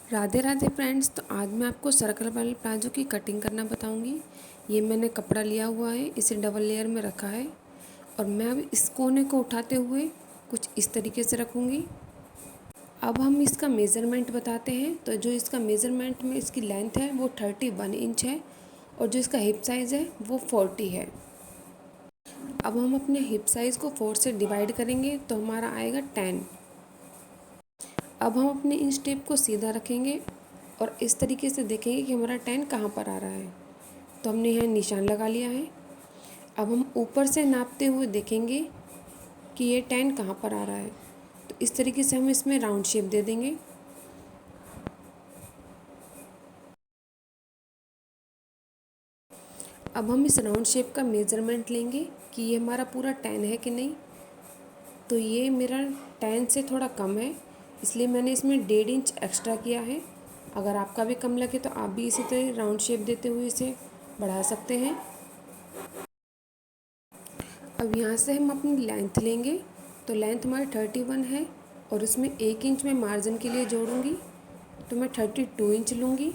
Radhe Radhe friends. तो आज मैं आपको सर्कल वाले प्लाजो की कटिंग करना बताऊंगी। ये मैंने कपड़ा लिया हुआ है, इसे डबल लेयर में रखा है और मैं अब इस कोने को उठाते हुए कुछ इस तरीके से रखूँगी। अब हम इसका मेज़रमेंट बताते हैं। तो जो इसका मेज़रमेंट में इसकी लेंथ है वो 31 इंच है और जो इसका हिप साइज़ है वो 40 है। अब हम अपने हिप साइज़ को 4 से डिवाइड करेंगे तो हमारा आएगा 10। अब हम अपने इंच टेप को सीधा रखेंगे और इस तरीके से देखेंगे कि हमारा 10 कहाँ पर आ रहा है। तो हमने यहाँ निशान लगा लिया है। अब हम ऊपर से नापते हुए देखेंगे कि ये 10 कहाँ पर आ रहा है। तो इस तरीके से हम इसमें राउंड शेप दे देंगे। अब हम इस राउंड शेप का मेज़रमेंट लेंगे कि ये हमारा पूरा 10 है कि नहीं। तो ये मेरा 10 से थोड़ा कम है, इसलिए मैंने इसमें 1.5 इंच एक्स्ट्रा किया है। अगर आपका भी कम लगे तो आप भी इसी तरह राउंड शेप देते हुए इसे बढ़ा सकते हैं। अब यहाँ से हम अपनी लेंथ लेंगे। तो लेंथ हमारी 31 है और उसमें 1 इंच मैं मार्जिन के लिए जोड़ूंगी, तो मैं 32 इंच लूँगी।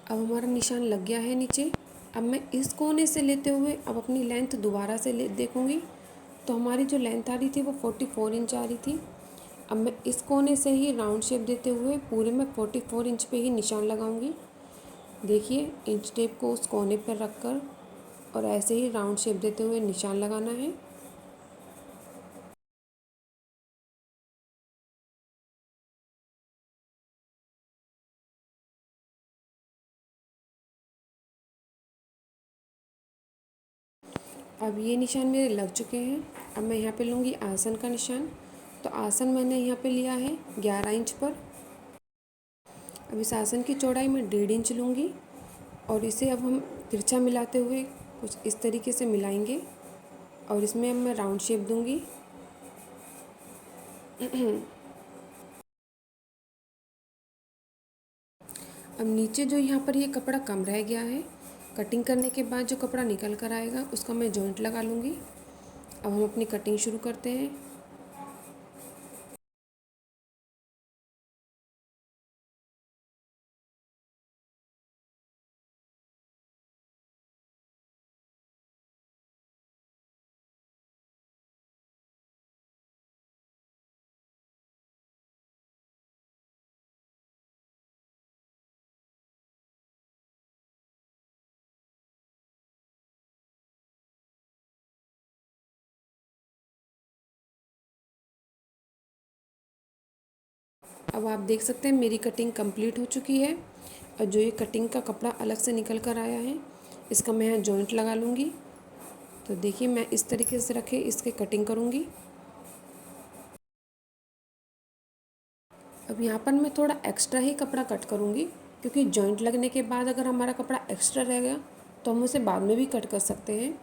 अब हमारा निशान लग गया है नीचे। अब मैं इस कोने से लेते हुए अब अपनी लेंथ दोबारा से देखूँगी। तो हमारी जो लेंथ आ रही थी वो 44 इंच आ रही थी। अब मैं इस कोने से ही राउंड शेप देते हुए पूरे में 44 इंच पे ही निशान लगाऊंगी। देखिए, इंच टेप को उस कोने पर रख कर और ऐसे ही राउंड शेप देते हुए निशान लगाना है। अब ये निशान मेरे लग चुके हैं। अब मैं यहाँ पे लूँगी आसन का निशान। तो आसन मैंने यहाँ पे लिया है 11 इंच पर। अब इस आसन की चौड़ाई मैं 1.5 इंच लूँगी और इसे अब हम तिरछा मिलाते हुए कुछ इस तरीके से मिलाएंगे और इसमें अब मैं राउंड शेप दूँगी। अब नीचे जो यहाँ पर ये कपड़ा कम रह गया है, कटिंग करने के बाद जो कपड़ा निकल कर आएगा उसका मैं जॉइंट लगा लूँगी। अब हम अपनी कटिंग शुरू करते हैं। अब आप देख सकते हैं मेरी कटिंग कंप्लीट हो चुकी है और जो ये कटिंग का कपड़ा अलग से निकल कर आया है इसका मैं यहाँ जॉइंट लगा लूँगी। तो देखिए, मैं इस तरीके से रखे इसके कटिंग करूँगी। अब यहाँ पर मैं थोड़ा एक्स्ट्रा ही कपड़ा कट करूँगी, क्योंकि जॉइंट लगने के बाद अगर हमारा कपड़ा एक्स्ट्रा रह गया तो हम उसे बाद में भी कट कर सकते हैं।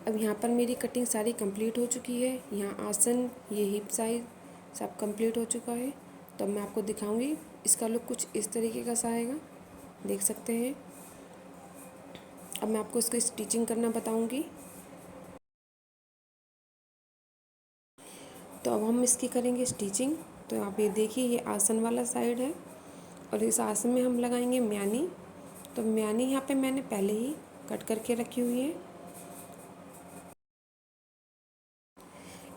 अब यहाँ पर मेरी कटिंग सारी कंप्लीट हो चुकी है। यहाँ आसन, ये हिप साइज सब कंप्लीट हो चुका है। तो मैं आपको दिखाऊंगी, इसका लुक कुछ इस तरीके का सा आएगा, देख सकते हैं। अब मैं आपको इसकी स्टिचिंग करना बताऊंगी। तो अब हम इसकी करेंगे स्टिचिंग। तो आप ये देखिए, ये आसन वाला साइड है और इस आसन में हम लगाएंगे म्यानी। तो म्यानी यहाँ पे मैंने पहले ही कट करके रखी हुई है।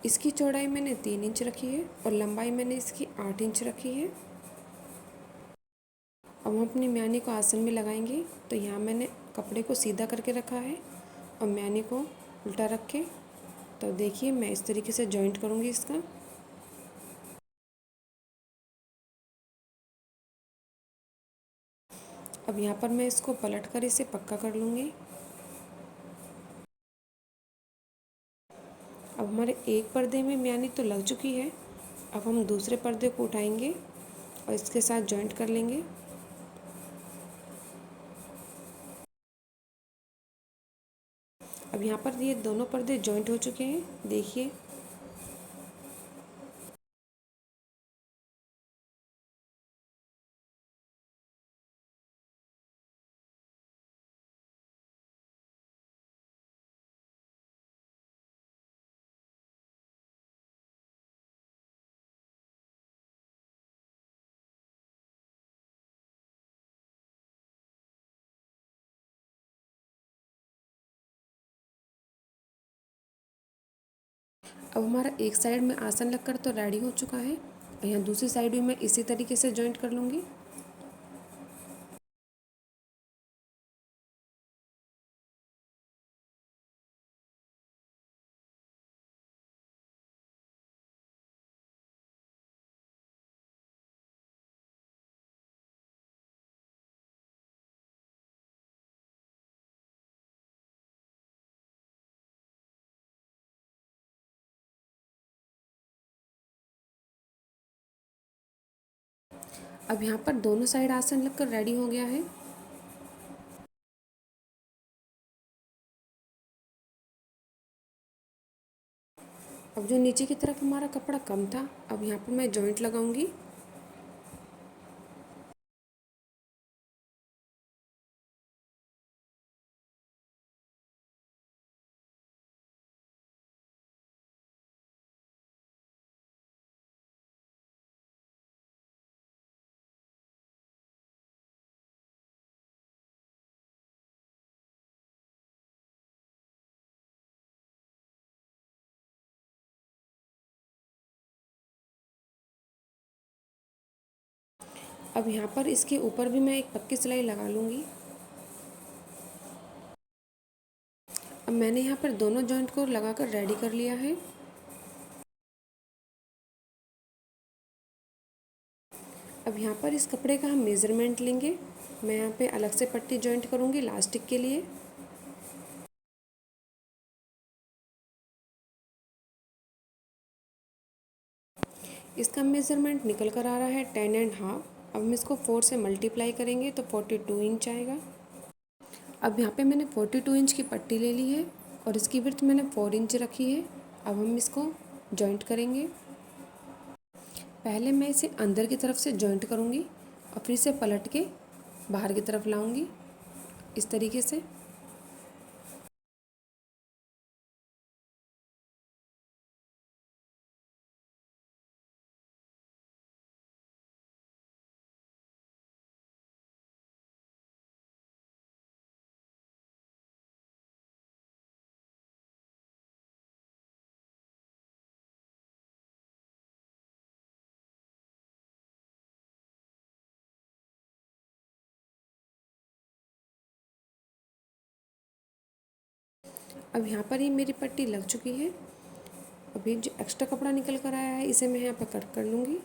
इसकी चौड़ाई मैंने 3 इंच रखी है और लंबाई मैंने इसकी 8 इंच रखी है। अब हम अपनी म्यानी को आसन में लगाएंगे। तो यहाँ मैंने कपड़े को सीधा करके रखा है और म्यानी को उल्टा रख के, तो देखिए मैं इस तरीके से जॉइंट करूँगी इसका। अब यहाँ पर मैं इसको पलट कर इसे पक्का कर लूँगी। अब हमारे एक पर्दे में म्यानी तो लग चुकी है। अब हम दूसरे पर्दे को उठाएंगे और इसके साथ जॉइंट कर लेंगे। अब यहाँ पर ये दोनों पर्दे जॉइंट हो चुके हैं, देखिए। अब हमारा एक साइड में आसन लगकर तो रेडी हो चुका है। यहाँ दूसरी साइड भी मैं इसी तरीके से जॉइंट कर लूँगी। अब यहाँ पर दोनों साइड आसन लगकर रेडी हो गया है। अब जो नीचे की तरफ हमारा कपड़ा कम था, अब यहाँ पर मैं जॉइंट लगाऊंगी। अब यहाँ पर इसके ऊपर भी मैं एक पक्की सिलाई लगा लूँगी। अब मैंने यहाँ पर दोनों जॉइंट को लगाकर रेडी कर लिया है। अब यहाँ पर इस कपड़े का हम मेज़रमेंट लेंगे। मैं यहाँ पे अलग से पट्टी जॉइंट करूँगी इलास्टिक के लिए। इसका मेज़रमेंट निकल कर आ रहा है 10.5। अब हम इसको 4 से मल्टीप्लाई करेंगे तो 42 इंच आएगा। अब यहाँ पे मैंने 42 इंच की पट्टी ले ली है और इसकी विड्थ मैंने 4 इंच रखी है। अब हम इसको जॉइंट करेंगे। पहले मैं इसे अंदर की तरफ से जॉइंट करूँगी और फिर इसे पलट के बाहर की तरफ लाऊँगी इस तरीके से। अब यहाँ पर ही मेरी पट्टी लग चुकी है। अभी जो एक्स्ट्रा कपड़ा निकल कर आया है इसे मैं यहाँ पर कट कर लूँगी।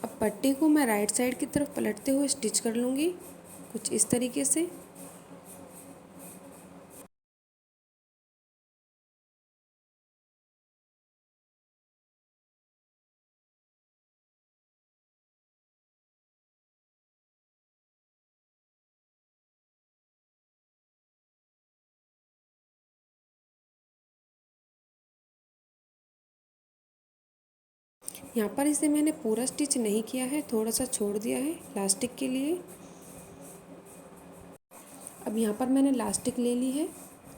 अब पट्टी को मैं राइट साइड की तरफ पलटते हुए स्टिच कर लूँगी कुछ इस तरीके से। यहाँ पर इसे मैंने पूरा स्टिच नहीं किया है, थोड़ा सा छोड़ दिया है लास्टिक के लिए। अब यहाँ पर मैंने लास्टिक ले ली है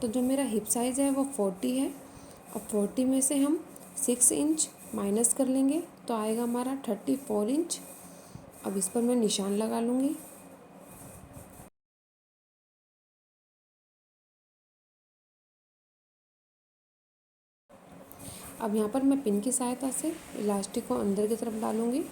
तो जो मेरा हिप साइज़ है वो 40 है। अब 40 में से हम 6 इंच माइनस कर लेंगे तो आएगा हमारा 34 इंच। अब इस पर मैं निशान लगा लूँगी। अब यहाँ पर मैं पिन की सहायता से इलास्टिक को अंदर की तरफ डालूँगी।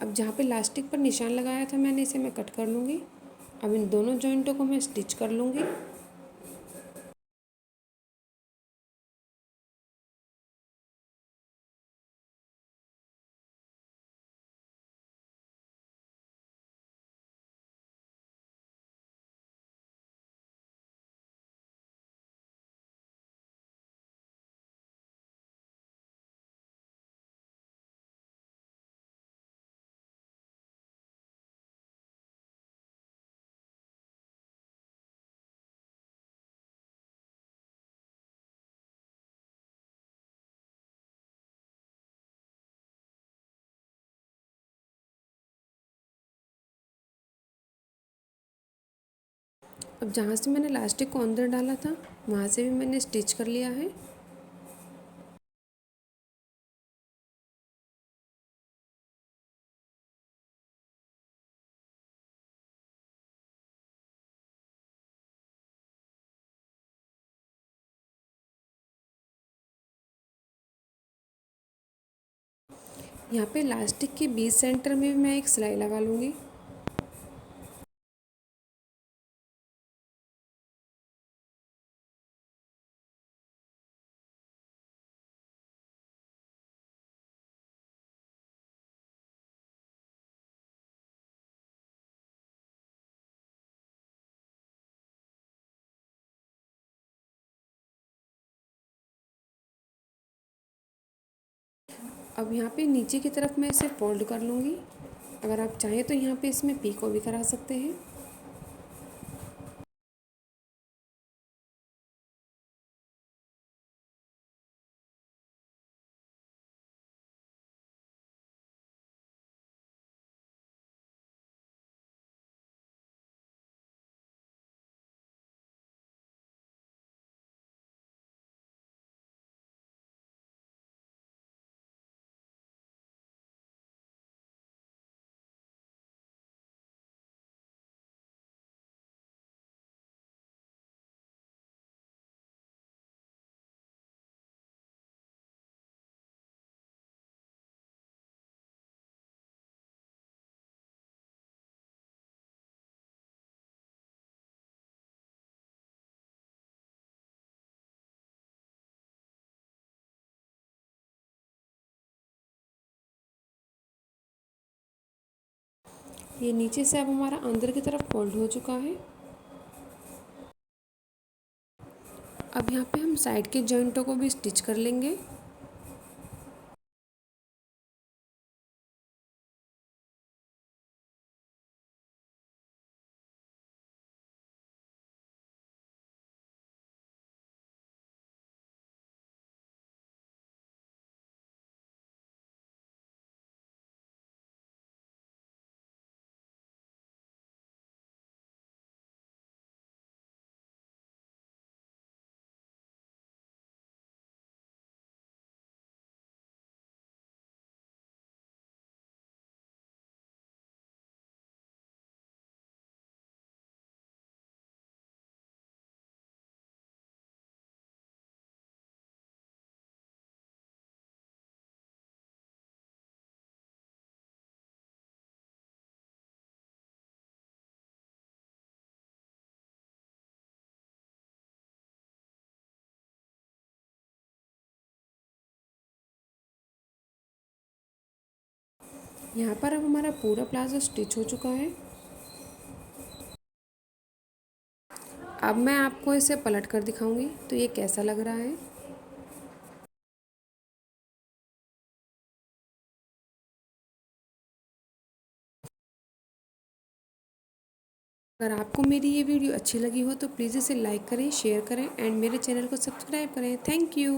अब जहाँ पे लास्टिक पर निशान लगाया था मैंने इसे मैं कट कर लूँगी। अब इन दोनों जॉइंटों को मैं स्टिच कर लूँगी। अब जहाँ से मैंने इलास्टिक को अंदर डाला था वहाँ से भी मैंने स्टिच कर लिया है। यहाँ पे इलास्टिक के बीच सेंटर में भी मैं एक सिलाई लगा लूँगी। अब यहाँ पे नीचे की तरफ मैं इसे फोल्ड कर लूँगी। अगर आप चाहें तो यहाँ पे इसमें पीको भी करा सकते हैं। ये नीचे से अब हमारा अंदर की तरफ फोल्ड हो चुका है। अब यहाँ पे हम साइड के जॉइंटों को भी स्टिच कर लेंगे। यहाँ पर अब हमारा पूरा प्लाजो स्टिच हो चुका है। अब मैं आपको इसे पलट कर दिखाऊंगी तो ये कैसा लग रहा है। अगर आपको मेरी ये वीडियो अच्छी लगी हो तो प्लीज़ इसे लाइक करें, शेयर करें एंड मेरे चैनल को सब्सक्राइब करें। Thank you.